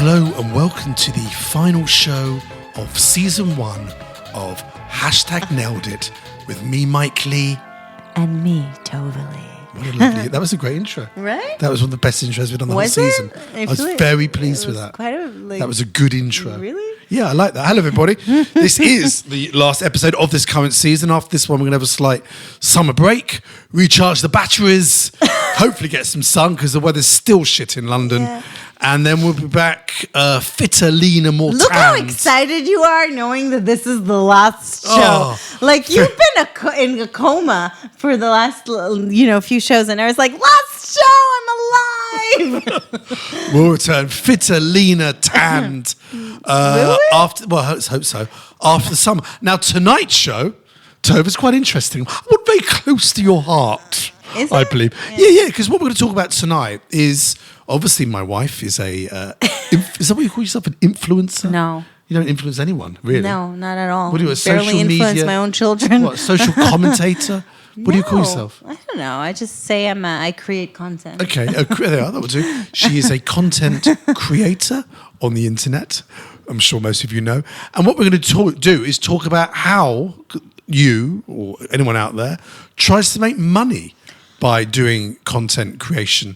Hello and welcome to the final show of season 1 of #Nailed It with me, Mike Lee. And me, Tovali. What a lovely, that was a great intro. Right? That was one of the best intros we've done the whole Was season. it? I was very pleased with that. That was a good intro. Really? Yeah, I like that. Hello, everybody. This is the last episode of this current season. After this one, we're going to have a slight summer break, recharge the batteries, hopefully get some sun because the weather's still shit in London. Yeah. And then we'll be back fitter, leaner, more Look how tanned. excited you are knowing that this is the last show. Oh. Like, you've been in a coma for the last, few shows, and I was like, last show, I'm alive. We'll return fitter, leaner, tanned. Really? Let's hope so. After the summer. Now, tonight's show, Tove, is quite interesting. One very close to your heart, Is I it? believe. Yeah, because what we're going to talk about tonight is, obviously, my wife is a, is that what you call yourself, an influencer? No. You don't influence anyone, really? No, not at all. What do you, a barely social influence media? my own children. What, social commentator? What do you call No, yourself? I don't know. I just say I create content. Okay, there, that will do. She is a content creator on the internet. I'm sure most of you know. And what we're going to do is talk about how you or anyone out there tries to make money by doing content creation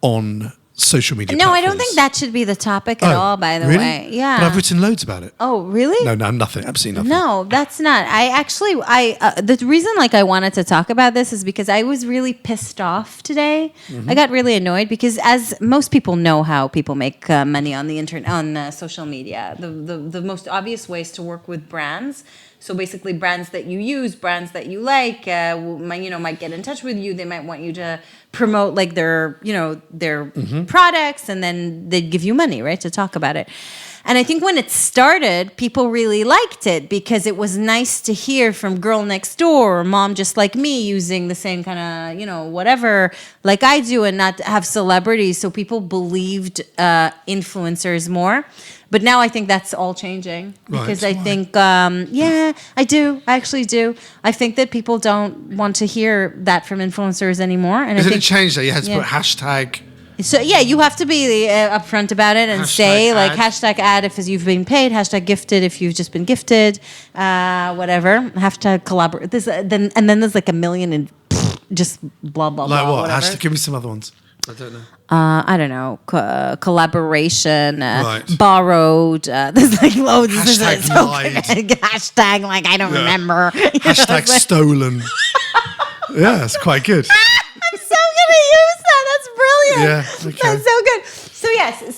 on social media No, I don't platforms. think that should be the topic at all, by the really? way. Yeah. But I've written loads about it. Oh, really? No, nothing. Absolutely nothing. No, that's not. The reason I wanted to talk about this is because I was really pissed off today. Mm-hmm. I got really annoyed because, as most people know, how people make money on the internet, on social media. The most obvious ways to work with brands. So basically, brands that you use, brands that you like, might get in touch with you. They might want you to promote their products, and then they'd give you money, right, to talk about it. And I think when it started, people really liked it because it was nice to hear from girl next door or mom just like me using the same kind of, whatever like I do, and not have celebrities. So people believed influencers more. But now I think that's all changing because I think, I do. I actually do. I think that people don't want to hear that from influencers anymore. And Isn't I think it changed that? You had to put hashtag. So you have to be upfront about it and say hashtag ad if you've been paid, hashtag gifted if you've just been gifted, whatever. Hashtag collaborate. Then there's like a million and just blah blah Like blah. what? Whatever. Hashtag, give me some other ones. I don't know. I don't know. Collaboration, Right. borrowed. There's like loads. Hashtag so lied. hashtag I don't remember. Hashtag stolen. Yeah, it's quite good. I'm so gonna use that. That's brilliant. Yeah, okay. That's so good. So yes,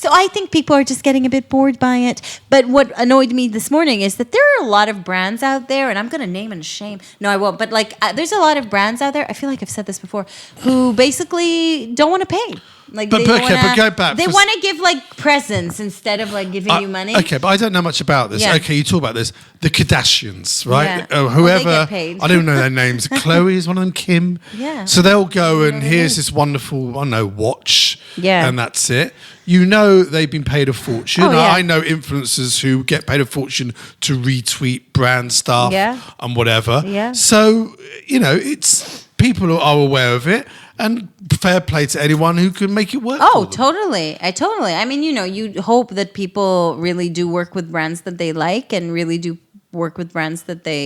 so I think people are just getting a bit bored by it. But what annoyed me this morning is that there are a lot of brands out there, and I'm gonna name and shame. No, I won't. But there's a lot of brands out there. I feel like I've said this before, who basically don't want to pay. Like, But go back. They want to give presents instead of giving you money. Okay, but I don't know much about this. Yeah. Okay, you talk about this. The Kardashians, right? Yeah. Whoever. Well, they get paid. I don't know their names. Chloe is one of them. Kim. Yeah. So they'll go and their here's names. this wonderful, watch. Yeah. And that's it. They've been paid a fortune. Oh, yeah. I know influencers who get paid a fortune to retweet brand stuff and whatever. Yeah. So, it's people are aware of it. And fair play to anyone who can make it work. Oh, for them. totally. I mean, you hope that people really do work with brands that they like and really do work with brands that they,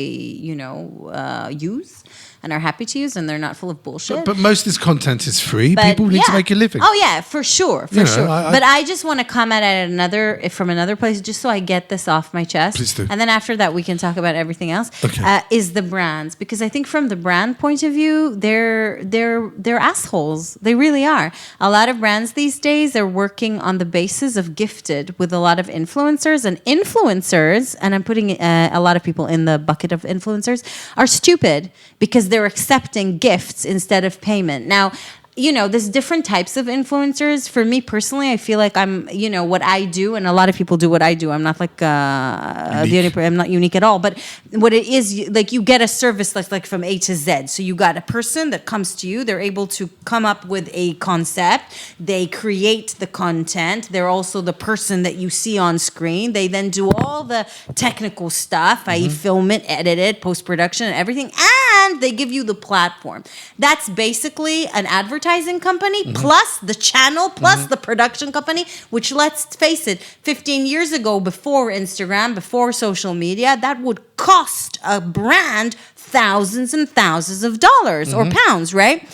use and are happy to use, and they're not full of bullshit. But most of this content is free. But, People need to make a living. Oh yeah, for sure, You know, sure. I- But I just want to comment at from another place, just so I get this off my chest. Please do. And then after that, we can talk about everything else. Okay. Is the brands, because I think from the brand point of view, they're assholes. They really are. A lot of brands these days are working on the basis of gifted with a lot of influencers, and I'm putting a lot of people in the bucket of influencers, are stupid because they're accepting gifts instead of payment. Now, there's different types of influencers. For me personally, I feel like I'm, what I do, and a lot of people do what I do. I'm not I'm not unique at all. But what it is, you get a service that's from A to Z. So you got a person that comes to you. They're able to come up with a concept. They create the content. They're also the person that you see on screen. They then do all the technical stuff. I film it, edit it, post-production, and everything. and they give you the platform. That's basically an advertising company plus the channel plus the production company, which, let's face it, 15 years ago, before Instagram, before social media, that would cost a brand thousands and thousands of dollars or pounds, right?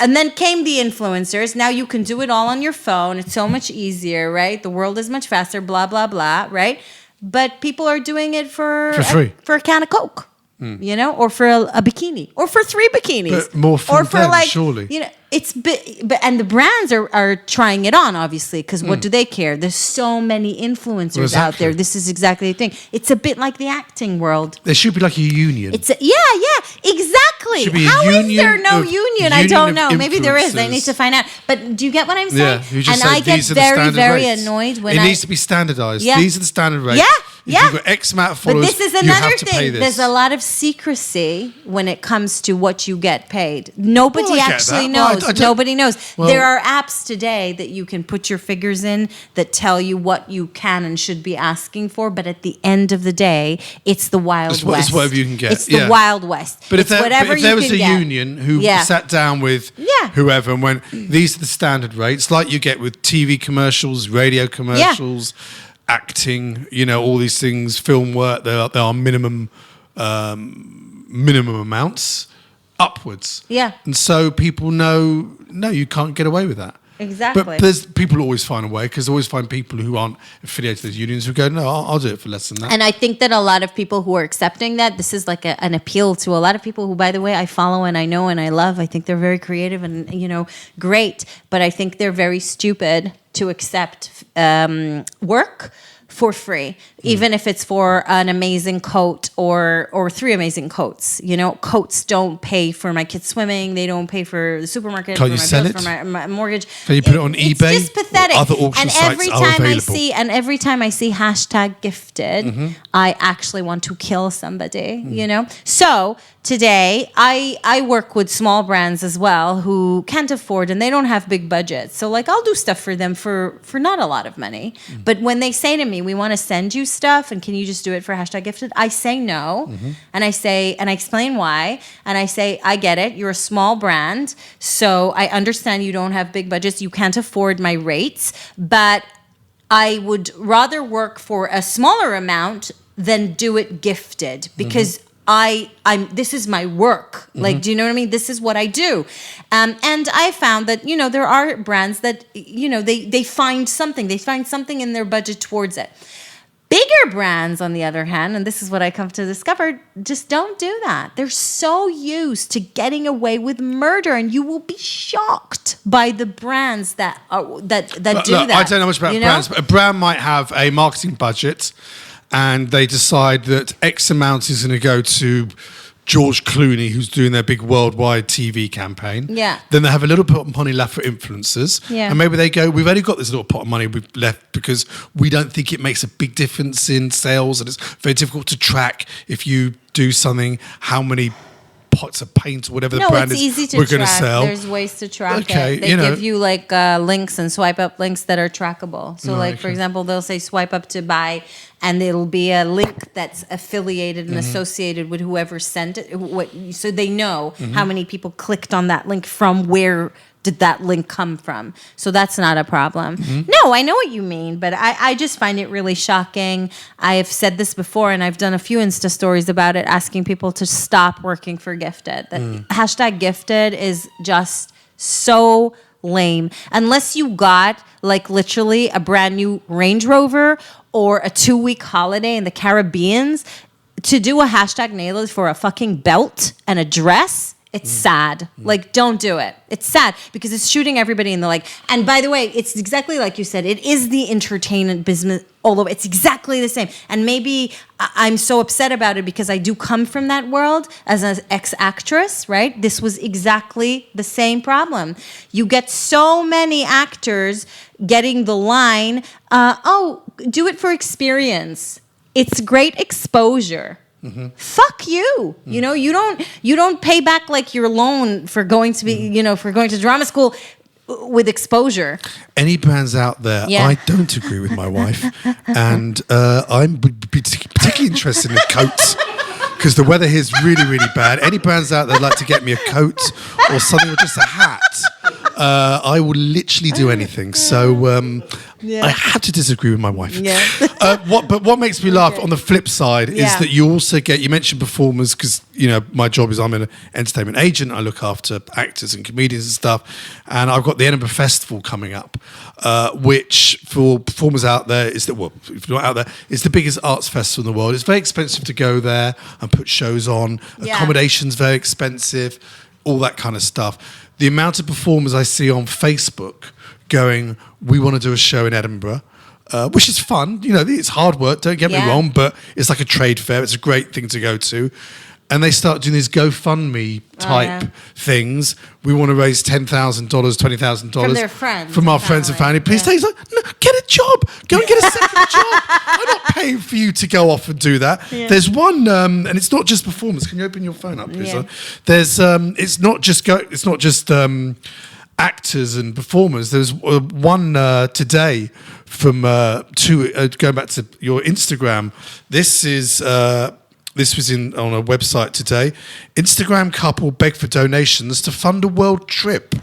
And then came the influencers. Now you can do it all on your phone. It's so much easier, right? The world is much faster, blah, blah, blah, right? But people are doing it for free. For a can of Coke, you know, or for a bikini, or for 3 bikinis. But more for or for them, like, surely. you know, but and the brands are trying it on, obviously, because what do they care? There's so many influencers out there. This is exactly the thing. It's a bit like the acting world. There should be like a union. Yeah, exactly. Should be a How is union there no of- union? I union don't of know. Maybe there is. I influencers. need to find out. But do you get what I'm saying? Yeah, you just and say I get these are the very, standard very rates. annoyed when it needs to be standardized. Yeah. These are the standard rates. Yeah, If yeah. you've got X amount of But followers, this is you another have to pay thing. this. There's a lot of secrecy when it comes to what you get paid. Nobody Well, I get actually that. Well, knows. I don't- Nobody knows. Well- There are apps today that you can put your figures in that tell you what you can and should be asking for. But at the end of the day, it's the Wild It's West. whatever you can get, It's the yeah. Wild West. But it's if whatever there you was can a get. union who Yeah. sat down with Yeah. whoever and went, these are the standard rates, like you get with TV commercials, radio commercials, acting, you know, all these things, film work, there are minimum amounts upwards. Yeah. And so people know, no, you can't get away with that. Exactly. But there's people always find a way, because always find people who aren't affiliated to those unions who go, no, I'll do it for less than that. And I think that a lot of people who are accepting that, this is like an appeal to a lot of people who, by the way, I follow and I know and I love. I think they're very creative and, you know, great. But I think they're very stupid to accept work for free, even if it's for an amazing coat or 3 amazing coats. You know, coats don't pay for my kids swimming. They don't pay for the supermarket. Can't for you my sell bills, it? For my mortgage. Can you put it on It's eBay? just pathetic. Or other auction and sites every are time available. every time I see hashtag gifted, I actually want to kill somebody, you know? So today I work with small brands as well who can't afford and they don't have big budgets. So like I'll do stuff for them for not a lot of money. But when they say to me, we want to send you stuff and can you just do it for hashtag gifted? I say no. And I explain why. And I say, I get it. You're a small brand. So I understand you don't have big budgets. You can't afford my rates, but I would rather work for a smaller amount than do it gifted because I'm this is my work. Like, do you know what I mean? This is what I do. And I found that, you know, there are brands that, you know, they find something in their budget towards it. Bigger brands, on the other hand, and this is what I come to discover, just don't do that. They're so used to getting away with murder, and you will be shocked by the brands that do that. I don't know much about you know? brands, but a brand might have a marketing budget and they decide that X amount is going to go to George Clooney, who's doing their big worldwide TV campaign. Yeah. Then they have a little pot of money left for influencers. Yeah. And maybe they go, we've only got this little pot of money we've left because we don't think it makes a big difference in sales and it's very difficult to track if you do something, how many pots of paint or whatever the brand it's is easy to we're going to track. sell. There's ways to track Okay, it. They you know. give you like links and swipe up links that are trackable. So like, for example, they'll say swipe up to buy and it'll be a link that's affiliated and associated with whoever sent it. So they know how many people clicked on that link from where did that link come from. So that's not a problem. No, I know what you mean, but I just find it really shocking. I have said this before and I've done a few Insta stories about it, asking people to stop working for Gifted. That hashtag Gifted is just so lame. Unless you got like literally a brand new Range Rover or a 2-week holiday in the Caribbeans, to do a hashtag nailed for a fucking belt and a dress, it's sad. Like, don't do it. It's sad because it's shooting everybody in the leg. And by the way, it's exactly like you said. It is the entertainment business all over. It's exactly the same. And maybe I'm so upset about it because I do come from that world as an ex-actress, right? This was exactly the same problem. You get so many actors getting the line, do it for experience. It's great exposure. Fuck you. You know, you don't pay back like your loan for going to be, for going to drama school with exposure. Any brands out there, Yeah. I don't agree with my wife. And I'm particularly interested in the coats. because the weather here is really, really bad. Any brands out there like to get me a coat or something or just a hat, I will literally do anything. So I have to disagree with my wife. Yeah. But what makes me laugh on the flip side is Yeah. that you also get, you mentioned performers because, my job is I'm an entertainment agent. I look after actors and comedians and stuff. And I've got the Edinburgh Festival coming up, which for performers out there is if you're not out there, it's the biggest arts festival in the world. It's very expensive to go there and put shows on. Yeah. Accommodation's very expensive, all that kind of stuff. The amount of performers I see on Facebook going, we want to do a show in Edinburgh, which is fun. It's hard work, don't get me Yeah. wrong, but it's like a trade fair. It's a great thing to go to. And they start doing these GoFundMe type things. We want to raise $10,000, $20,000 From their friends from our and friends and family. family. Please, Yeah. he's like, no, get a job. Go and get a second job. I'm not paying for you to go off and do that. Yeah. There's one, and it's not just performers. Can you open your phone up, please? Yeah. There's, it's not just actors and performers. There's one today from going back to your Instagram. This was on a website today. Instagram couple beg for donations to fund a world trip.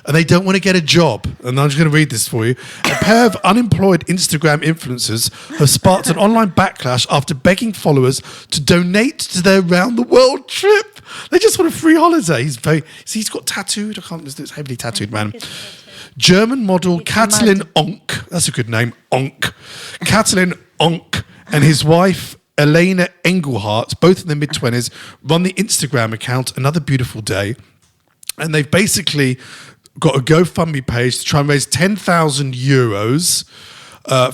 And they don't want to get a job. And I'm just going to read this for you. A pair of unemployed Instagram influencers have sparked an online backlash after begging followers to donate to their round the world trip. They just want a free holiday. He's got tattooed. I can't. It's heavily tattooed, man. German model Katalin Onk. That's a good name. Onk. Katalin Onk and his wife Elena Engelhardt, both in their mid-20s, run the Instagram account Another Beautiful Day. And they've basically got a GoFundMe page to try and raise 10,000 euros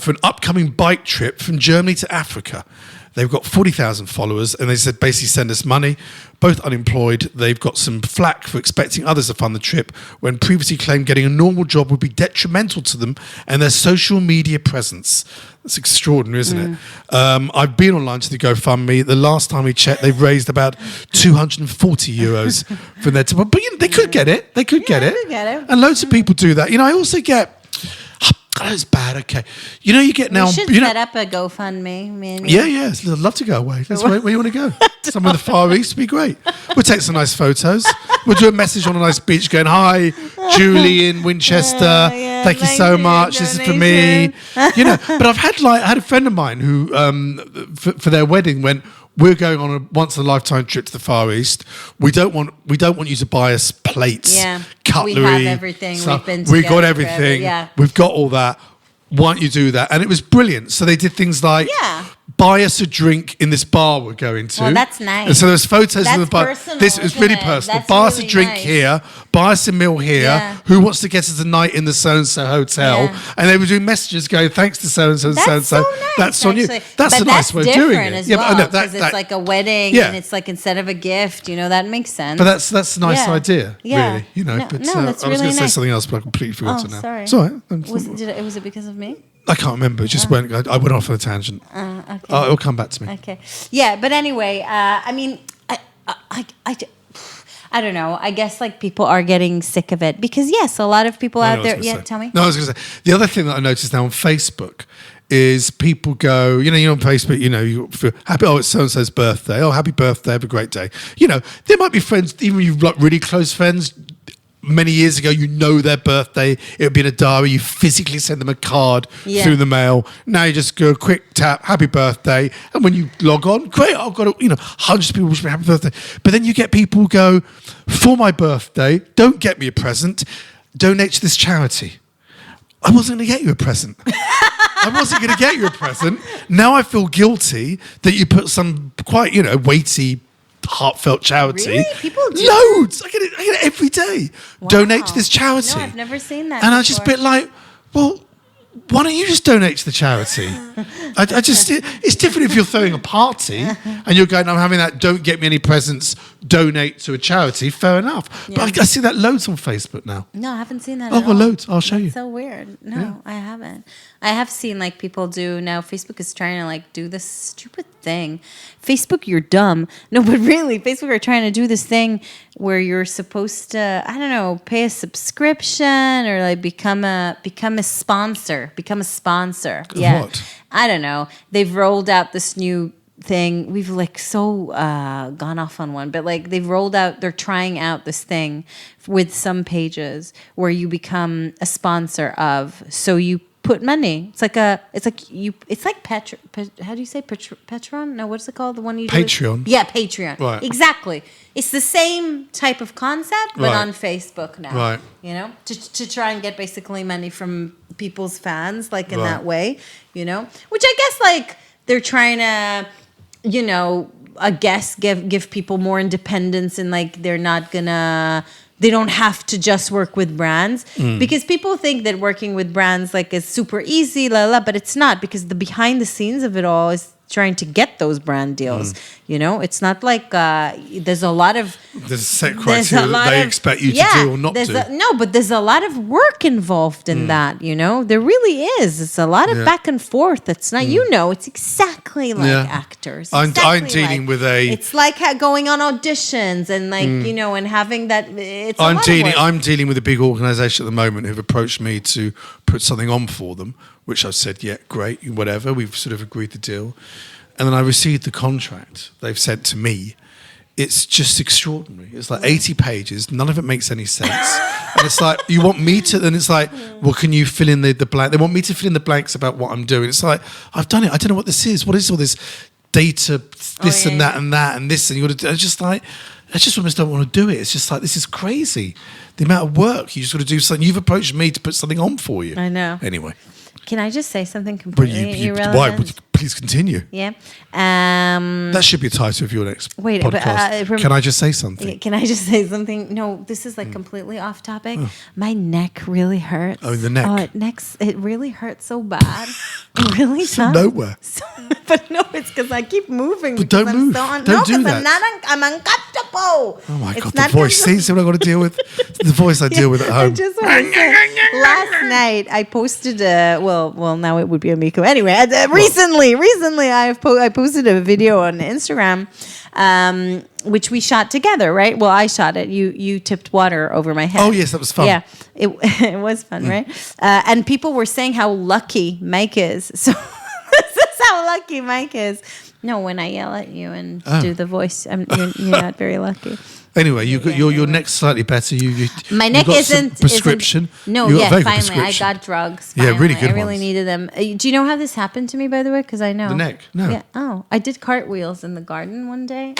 for an upcoming bike trip from Germany to Africa. They've got 40,000 followers, and they said basically send us money. Both unemployed. They've got some flack for expecting others to fund the trip when previously claimed getting a normal job would be detrimental to them and their social media presence. That's extraordinary, isn't it? I've been online to the GoFundMe. The last time we checked, they've raised about 240 euros from their but they could get it. They could get it. they could get it. And loads of people do that. I also get... Oh, it's bad. Okay, you get now. We should set up a GoFundMe. Yeah. I'd love to go away. That's where you want to go. Somewhere in the Far East would be great. We'll take some nice photos. We'll do a message on a nice beach going, "Hi, Julie in Winchester. Thank you so much. This is for me." But I had a friend of mine who, for their wedding, went, "We're going on a once in a lifetime trip to the Far East. We don't want you to buy us plates, cutlery. We have everything. Stuff. We've been We've got together everything. forever. Yeah. We've got all that. Why don't you do that?" And it was brilliant. So they did things like buy us a drink in this bar we're going to. Well, that's nice. And so there's photos of the bar. Personal, This is really isn't it? personal. That's Buy us a really drink nice. here. Buy us a meal here. Yeah. Who wants to get us a night in the so-and-so hotel? Yeah. And they were doing messages going, "Thanks to so-and-so and That's so-and-so. so nice, That's on you." actually. That's But a nice way of doing different it. as But well, I know because it's like a wedding, Yeah. and it's like instead of a gift, that makes sense. But that's a nice Yeah. idea, Yeah. really. No, But no, that's I was really going to say nice. something else, but I completely forgot Oh, it now. sorry. It's all right. Was it because of me? I can't remember. It just went. I went off on a tangent. Okay. It'll come back to me. Okay. Yeah, but anyway, I mean, I don't know. I guess like people are getting sick of it because yes, a lot of people I know out what I there. was Yeah, gonna say. tell me. No, I was going to say the other thing that I noticed now on Facebook is people go, you're on Facebook, you feel happy. Oh, it's so and so's birthday. Oh, happy birthday! Have a great day. There might be friends, even you've got really close friends. Many years ago, their birthday. It would be in a diary. You physically send them a card through the mail. Now you just go a quick tap, happy birthday, and when you log on, great. I've got hundreds of people wish me happy birthday. But then you get people who go, for my birthday, don't get me a present. Donate to this charity. I wasn't going to get you a present. I wasn't going to get you a present. Now I feel guilty that you put some quite weighty, heartfelt charity. Really? People do loads. I get it every day. Wow. Donate to this charity. No, I've never seen that. And I just before. a bit like, well, why don't you just donate to the charity? It's different if you're throwing a party and you're going, I'm having that, don't get me any presents, donate to a charity. Fair enough. But I see that loads on Facebook now. No, I haven't seen that. Oh, at well, all. loads. I'll show you. So weird. No, I haven't. I have seen like people do now. Facebook is trying to like do this stupid thing. Facebook, you're dumb. No, but really, Facebook are trying to do this thing where you're supposed to, I don't know, pay a subscription or like become a sponsor. Become a sponsor. Yeah. What? I don't know. They've rolled out this new thing. We've like so gone off on one, but like they're trying out this thing with some pages where you become a sponsor of, so you put money. It's like how do you say Patreon? No, what's it called? The one you Patreon. Yeah, Patreon. Right. Exactly. It's the same type of concept, but Right. on Facebook now. Right. You know, to try and get basically money from people's fans, like in Right. that way. You know, which I guess like they're trying to, you know, I guess give people more independence, and like they don't have to just work with brands, because people think that working with brands like is super easy, but it's not, because the behind the scenes of it all is trying to get those brand deals. You know, it's not like there's a lot of There's a set criteria that they expect you to do or not do. But there's a lot of work involved in that. You know, there really is. It's a lot of back and forth. It's not, you know, it's exactly like actors. I'm Exactly dealing with a. It's like going on auditions and like you know, and having that. It's I'm a lot of work. I'm dealing with a big organisation at the moment who've approached me to put something on for them, which I've said, yeah, great, whatever. We've sort of agreed the deal. And then I received the contract they've sent to me. It's just extraordinary. It's like 80 pages. None of it makes any sense. And it's like, you want me to, and it's like, well, can you fill in the blank? They want me to fill in the blanks about what I'm doing. It's like, I've done it. I don't know what this is. What is all this data, this and that and that and this? And you got to do, it's just like, I just almost don't want to do it. It's just like, this is crazy. The amount of work. You just got to do something. You've approached me to put something on for you. I know. Anyway. Can I just say something But completely irrelevant? why? Would you please continue. Yeah. That should be a title of your next Wait, podcast. but, Can I just say something? Can I just say something? No, this is like completely off topic. My neck really hurts. Oh, the neck. Oh, it really hurts so bad. It really does. Nowhere. So, but no, it's because I keep moving. But don't move. Don't do that. I'm uncomfortable. Oh my It's God, the not voice. See what I've got to deal with? The voice I deal with at I home. just want to say, last night I posted well now it would be a Miko. Anyway, recently I posted a video on Instagram, which we shot together, right? Well, I shot it. You tipped water over my head. Oh yes, that was fun. Yeah, it was fun, right? And people were saying how lucky Mike is. So this is how lucky Mike is. No, when I yell at you and do the voice, you're not very lucky. Anyway, your neck's slightly better. My neck got isn't some prescription. No, You got a very good finally, I prescription. got drugs. Yeah, really finally. good I really ones. needed them. Do you know how this happened to me, by the way? Because I know The neck? No. Yeah. Oh, I did cartwheels in the garden one day.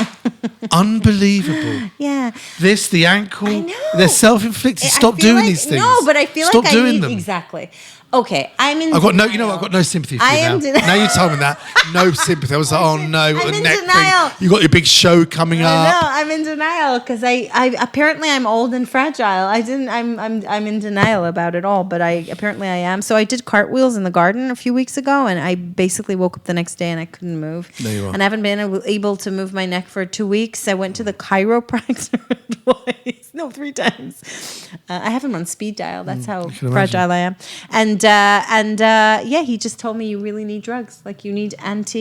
Unbelievable. Yeah. The ankle. I know. They're self-inflicted. I Stop feel doing like- these things. No, but I feel Stop like doing I need them. exactly. Okay, I'm in. I've got denial. I've got no sympathy for you I now. am denial. Now you told me that. No sympathy. I was like, oh no, I'm got a in neck denial. thing. You got your big show coming I up. know, I'm in denial because I apparently I'm old and fragile. I'm in denial about it all, but apparently I am. So I did cartwheels in the garden a few weeks ago, and I basically woke up the next day and I couldn't move. There you are. And I haven't been able to move my neck for 2 weeks. I went to the chiropractor twice, no, 3 times. I have him on speed dial. That's how can fragile I am. And yeah, he just told me you really need drugs. Like you need what's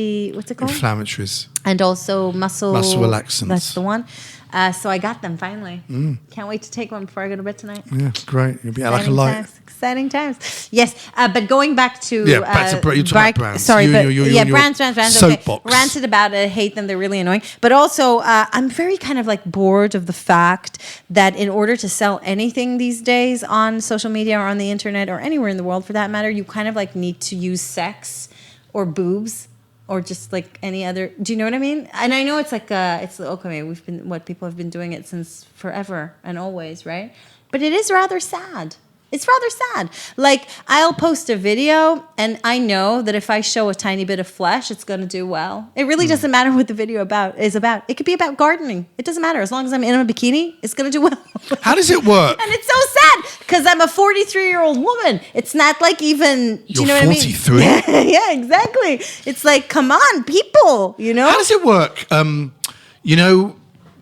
it called? Inflammatories. And also muscle relaxants. That's the one. So I got them finally. Can't wait to take one before I go to bed tonight. Yeah, great. You'll be out like a light. Exciting times. Yes, but going back to back to you talk about brands. Sorry, You but and your brands. soapbox. Okay. Ranted about it. I hate them. They're really annoying. But also, I'm very kind of like bored of the fact that in order to sell anything these days on social media or on the internet or anywhere in the world for that matter, you kind of like need to use sex or boobs. Or just like any other, do you know what I mean? And I know it's like, it's okay, people have been doing it since forever and always, right? But it is rather sad. It's rather sad. Like, I'll post a video, and I know that if I show a tiny bit of flesh, it's going to do well. It really doesn't matter what the video is about. It could be about gardening. It doesn't matter. As long as I'm in a bikini, it's going to do well. How does it work? And it's so sad, because I'm a 43-year-old woman. It's not like even, do you know what I mean? 43? Yeah, exactly. It's like, come on, people, you know? How does it work? You know,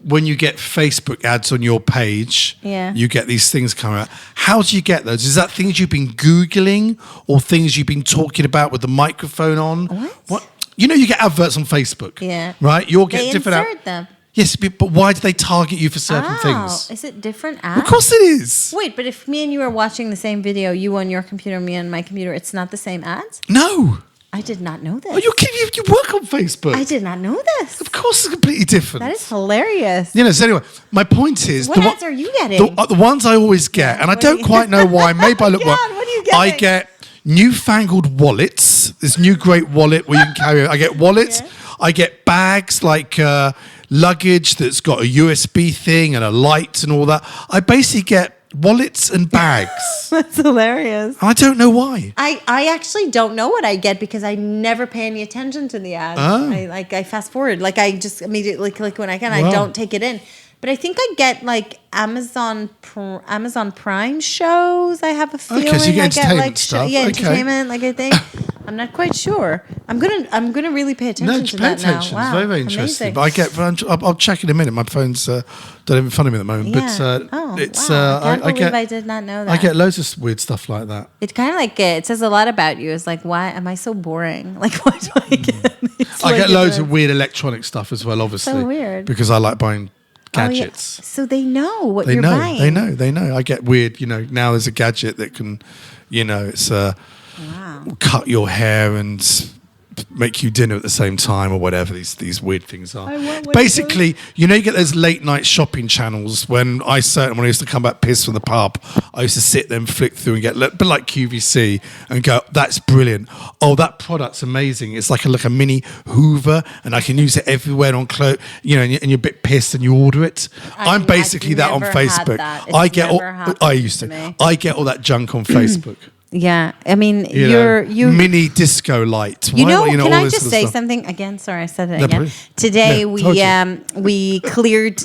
when you get Facebook ads on your page, you get these things coming out. How do you get those? Is that things you've been Googling or things you've been talking about with the microphone on? What? You know, you get adverts on Facebook. Yeah. Right? You'll get They different insert them. Yes, but why do they target you for certain things? Is it different ads? Of course it is. Wait, but if me and you are watching the same video, you on your computer, me on my computer, it's not the same ads? No. I did not know this. Oh, you work on Facebook. I did not know this. Of course, it's completely different. That is hilarious. So anyway, my point is... What ads are you getting? The ones I always get, and I don't quite know why. Maybe I look Yeah, what are you getting? I get newfangled wallets. This new great wallet where you can carry... I get wallets. Yeah. I get bags like luggage that's got a USB thing and a light and all that. I basically get wallets and bags. That's hilarious. I don't know why. I actually don't know what I get because I never pay any attention to the ads. Oh. I fast forward. Like I just immediately click when I can. Wow. I don't take it in. But I think I get like Amazon Prime shows. I have a feeling. Okay, so you get I get entertainment like stuff. yeah, Okay. entertainment. Like I think I'm not quite sure. I'm gonna really pay attention No, to just pay that attention. now. It's Wow, very, very interesting. amazing. But I'll check in a minute. My phone's don't have it in front of me at the moment. Yeah. But it's wow. I can't believe get I did not know that. I get loads of weird stuff like that. It kind of like it says a lot about you. It's like, why am I so boring? Like, why do I get these I get loads of weird weird electronic stuff as well, obviously. So weird. Because I like buying gadgets. Oh, yeah. So they know what They you're know. buying. They know. I get weird. Now there's a gadget that can, it's Wow. cut your hair and make you dinner at the same time or whatever these weird things are. I want one Basically, you get those late night shopping channels when I used to come back pissed from the pub, I used to sit there and flick through and get but like QVC and go, that's brilliant. Oh, that product's amazing. It's like a mini Hoover and I can use it everywhere on clothes, and you're a bit pissed and you order it. I'm basically that on never had Facebook. that. I It's get all never happened I used to to. me. I get all that junk on Facebook. Yeah. I mean, You know, you mini disco light. can all I this just sort of say stuff. something again? Sorry, I said it No, again. please. Today Yeah, we cleared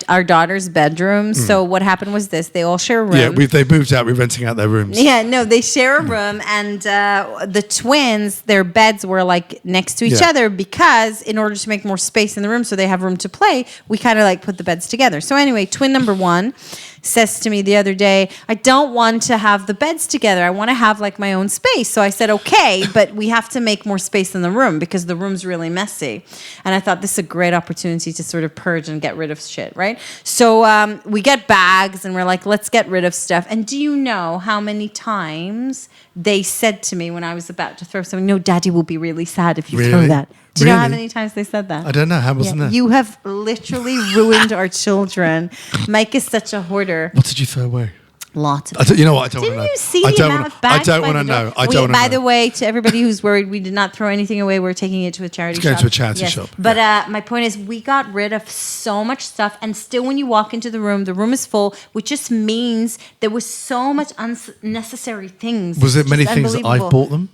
our daughter's bedroom. So what happened was this: they all share a room. Yeah, they moved out. We're renting out their rooms. Yeah, no, they share a room, and the twins, their beds were like next to each Yeah. other because in order to make more space in the room so they have room to play, we kind of like put the beds together. So anyway, twin number one says to me the other day, I don't want to have the beds together. I want to have like my own space. So I said, okay, but we have to make more space in the room because the room's really messy. And I thought this is a great opportunity to sort of purge and get rid of shit, right? So we get bags and we're like, let's get rid of stuff. And do you know how many times they said to me when I was about to throw something, no, Daddy will be really sad if you throw Really? that. Do you know how Really? many times they said that? I don't know. How wasn't there? You have literally ruined our children. Mike is such a hoarder. What did you throw away? Lots of I don't, you know what? I don't want to Didn't know. you see I the don't amount wanna- of bags? I don't by want to the door? know. I don't want to know. By the way, to everybody who's worried, we did not throw anything away. We're taking it to a charity It's going shop. to a charity shop, But my point is, we got rid of so much stuff, and still, when you walk into the room is full, which just means there was so much unnecessary things. Was it It's many just things that I unbelievable. bought them?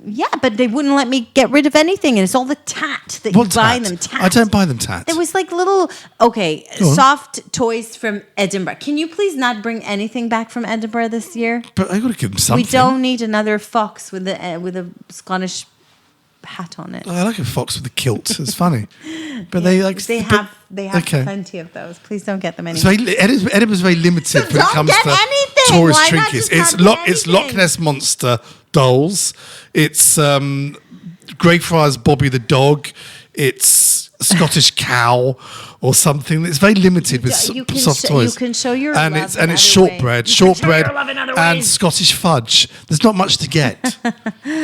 Yeah, but they wouldn't let me get rid of anything, and it's all the tat that What you buy tat? them. Tat. I don't buy them tat. There was like little, soft toys from Edinburgh. Can you please not bring anything back from Edinburgh this year? But I got to give them something. We don't need another fox with a Scottish hat on it. I like a fox with a kilt. It's funny, but they like They but- have okay. plenty of those. Please don't get them It's anymore. very, Edinburgh's very limited when it don't comes get to anything. tourist Why not trinkets. just It's not get It's Loch anything? Ness Monster dolls. It's Greyfriars Bobby the dog. It's Scottish cow or something. It's very limited with You can soft sh- toys. you can show your and love it's in and it's other ways. shortbread, You can show shortbread, your love in other and ways. Scottish fudge. There's not much to get.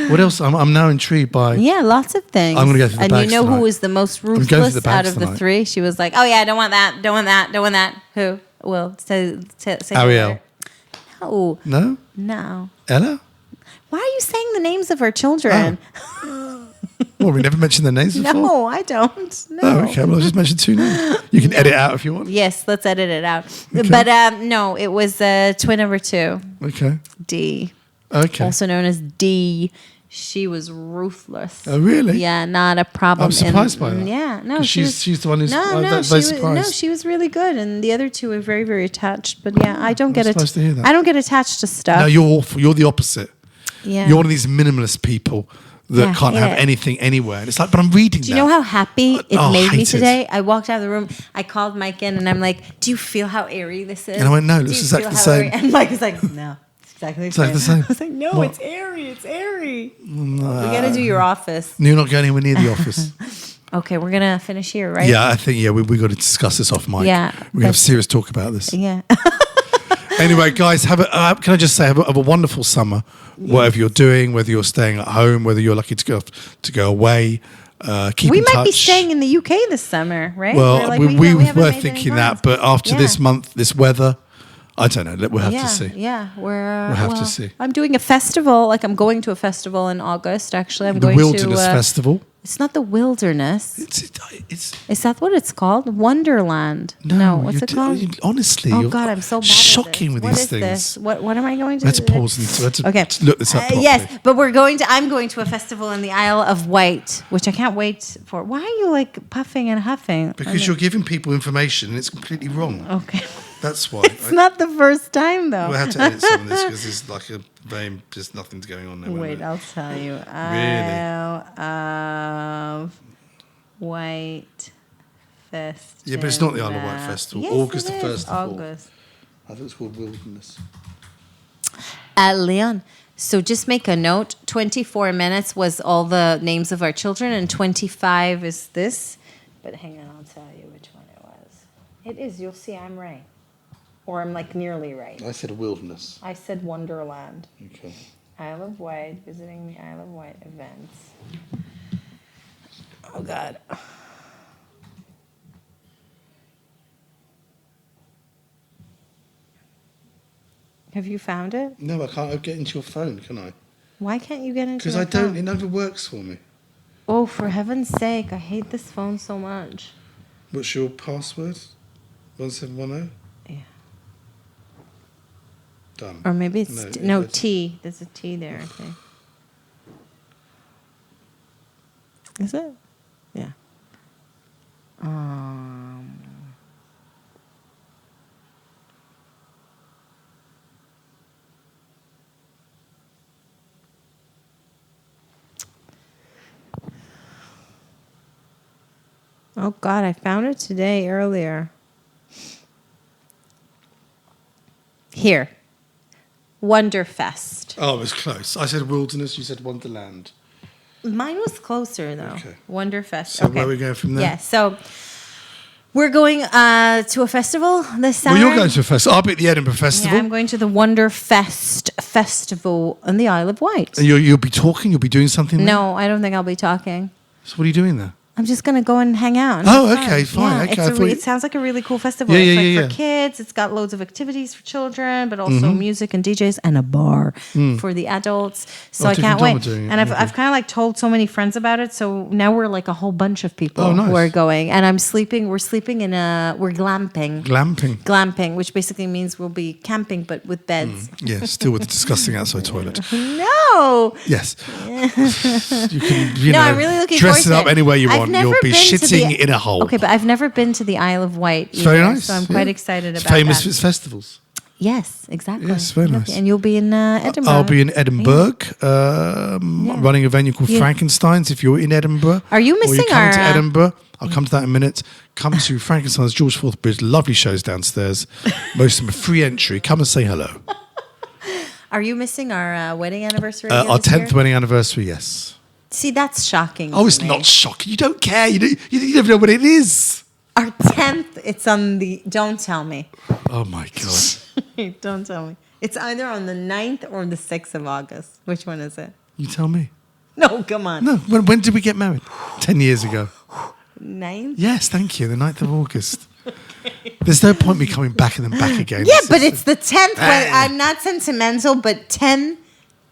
What else? I'm now intrigued by. Yeah, lots of things. I'm gonna go through the And bags you know tonight. who was the most going ruthless through the out bags of the tonight. three? She was like, "Oh yeah, I don't want that, don't want that, don't want that." Who? Well, say Ariel. No, No, no. Ella. Why are you saying the names of our children? Well, we never mentioned their names before. No, I don't. No. Oh, okay. Well, I'll just mention two names. You can edit out if you want. Yes, let's edit it out. But no, it was twin number 2, Okay. D, Okay. also known as D. She was ruthless. Oh, really? Yeah, not a problem. I'm surprised by that. Yeah, no, 'Cause she she's the one who's no, I'm no, very she was, surprised. she was really good, and the other two are very, very attached. But yeah, I don't get it. surprised to hear that. I don't get attached to stuff. No, you're awful. You're the opposite. yeah. You're one of these minimalist people that Yeah, can't have yeah. anything anywhere. And it's like, but I'm reading Do you know how happy it Oh, made me hate it. today? I walked out of the room. I called Mike in, and I'm like, "Do you feel how airy this is?" And I went, "No, it Do looks you exactly feel the how same." airy?" And Mike was like, "No, it's exactly the same." the same. I was like, "No, What? it's airy. It's airy. We got to do your office." You're not going anywhere near the office. Okay, we're gonna finish here, right? Yeah, I think, we got to discuss this off mic. Yeah, We're going to have but- serious talk about this. Yeah. Anyway, guys, can I just say, have a wonderful summer, whatever you're doing, whether you're staying at home, whether you're lucky to go away. Keep We in might touch. be staying in the UK this summer, right? Well, We're like, we haven't were made any thinking plans. that, but after Yeah. this month, this weather, I don't know. We'll have yeah, to see. Yeah, We'll have to see. I'm doing a festival. Like I'm going to a festival in August. Actually, I'm The going Wilderness to. Festival. It's not the Wilderness. It's Is that what it's called? Wonderland. No, what's you're it called? honestly, Oh you're God, I'm so bad shocking at with this. these What is things. this? What am I going to Let's do? pause and let's Okay. look this up properly. Yes, but I'm going to a festival in the Isle of Wight, which I can't wait for. Why are you like puffing and huffing? Because you're giving people information and it's completely wrong. Okay. That's why. It's not the first time though. We'll have to edit some of this because there's like just nothing's going on there. Wait, I'll tell you. Really? Isle of Wight Festival. Yeah, but it's not the Isle of Wight Festival. Yes, August it the is. 1st of all. August. I think it's called Wilderness. Leon, so just make a note. 24 minutes was all the names of our children, and 25 is this. But hang on, I'll tell you which one it was. It is. You'll see I'm right. Or I'm like nearly right. I said Wilderness. I said Wonderland. Okay. Isle of Wight, visiting the Isle of Wight events. Oh, God. Have you found it? No, I can't get into your phone, can I? Why can't you get into Because my I don't. phone? It never works for me. Oh, for heaven's sake, I hate this phone so much. What's your password? 1710? Yeah. Done. Or maybe it's No, no it's- T. There's a T there, I think. Is it? Yeah. Oh God, I found it today earlier. Here. Wonderfest. Oh, it was close. I said Wilderness. You said Wonderland. Mine was closer though. Okay. Wonderfest. So okay. where are we going from there? Yeah, so we're going to a festival this summer. Well, you're going to a festival. I'll be at the Edinburgh Festival. Yeah, I'm going to the Wonderfest Festival on the Isle of Wight. And you'll be talking. You'll be doing something. there? No, I don't think I'll be talking. So what are you doing there? I'm just going to go and hang out. and Oh, have okay, fine, Yeah, okay, it's I a thought re- you- it sounds like a really cool festival. Yeah, it's yeah, like yeah, for yeah. kids. It's got loads of activities for children, but also music and DJs and a bar for the adults. So Oh, I different can't wait. people doing it, And okay. I've kind of like told so many friends about it. So now we're like a whole bunch of people Oh, nice. who are going. And we're sleeping we're glamping. Glamping. Glamping, which basically means we'll be camping but with beds. Yeah, still with the disgusting outside toilet. No. Yes. You can, No, I'm really looking dress forward it up to it. any way you I've want. never You'll be been to shitting the- in a hole. Okay, but I've never been to the Isle of Wight. It's very either, nice. So I'm yeah. quite excited It's about famous that. for its festivals. Yes, exactly. Yes, very Lovely. nice. And you'll be in Edinburgh. I'll be in Edinburgh, running a venue called Yeah. Frankenstein's. If you're in Edinburgh, Are you or you're missing coming to our, Edinburgh, I'll come to that in a minute. Come to Frankenstein's, George Forth Bridge. Lovely shows downstairs. Most of them are free entry. Come and say hello. Are you missing our wedding anniversary? Our this year? 10th wedding anniversary, yes. See, that's shocking. Oh, to it's me. not shocking. You don't care. You never know what it is. Our 10th. It's on the. Don't tell me. Oh my God. Don't tell me. It's either on the 9th or the 6th of August. Which one is it? You tell me. No, come on. No, when did we get married? 10 years ago. 9th? Yes, thank you. The 9th of August. There's no point me coming back and then back again. Yeah, but it's the 10th. Ah. I'm not sentimental, but 10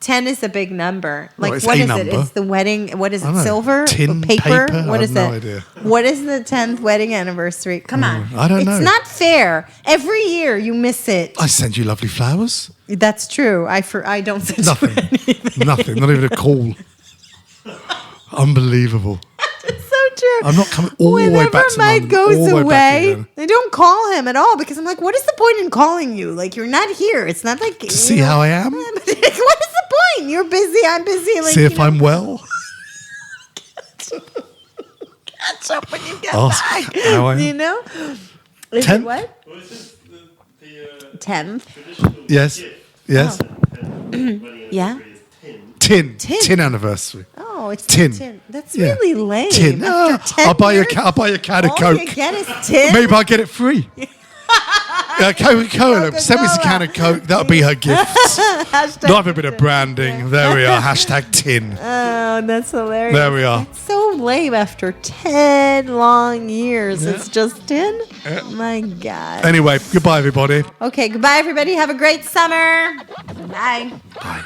is a big number. Like, it's what a is number. it? It's the wedding. What is I it? don't know. Silver? Tin, paper? paper? What I is have it? no idea. What is the 10th wedding anniversary? Come on. I don't know. It's not fair. Every year you miss it. I send you lovely flowers. That's true. I don't send you Nothing. anything. Nothing. Not even a call. Unbelievable. It's so true. I'm not coming all the way Whenever back to Mike London, goes all the way back away, again. I don't call him at all because I'm like, what is the point in calling you? Like, you're not here. It's not like To see how I am? What is the point? You're busy. I'm busy. Like, See if I'm well. catch up when you get Ask back. how I am. You know? Is 10th? it what? Well, this is the 10th. traditional Yes. gift. Yes. Yeah. Tin. Tin anniversary. Oh, it's Tin. tin. That's Yeah. really lame. Tin. After 10 I'll buy you years, a can of all you Coke. get is tin. Maybe I'll get it free. Coca-Cola. Send me a can of Coke. That'll be her gift. Hashtag Not a bit of branding. There we are. Hashtag tin. Oh, that's hilarious. There we are. It's so lame after 10 long years. It's just 10? My God. Anyway, goodbye, everybody. Okay, goodbye, everybody. Have a great summer. Bye. Bye.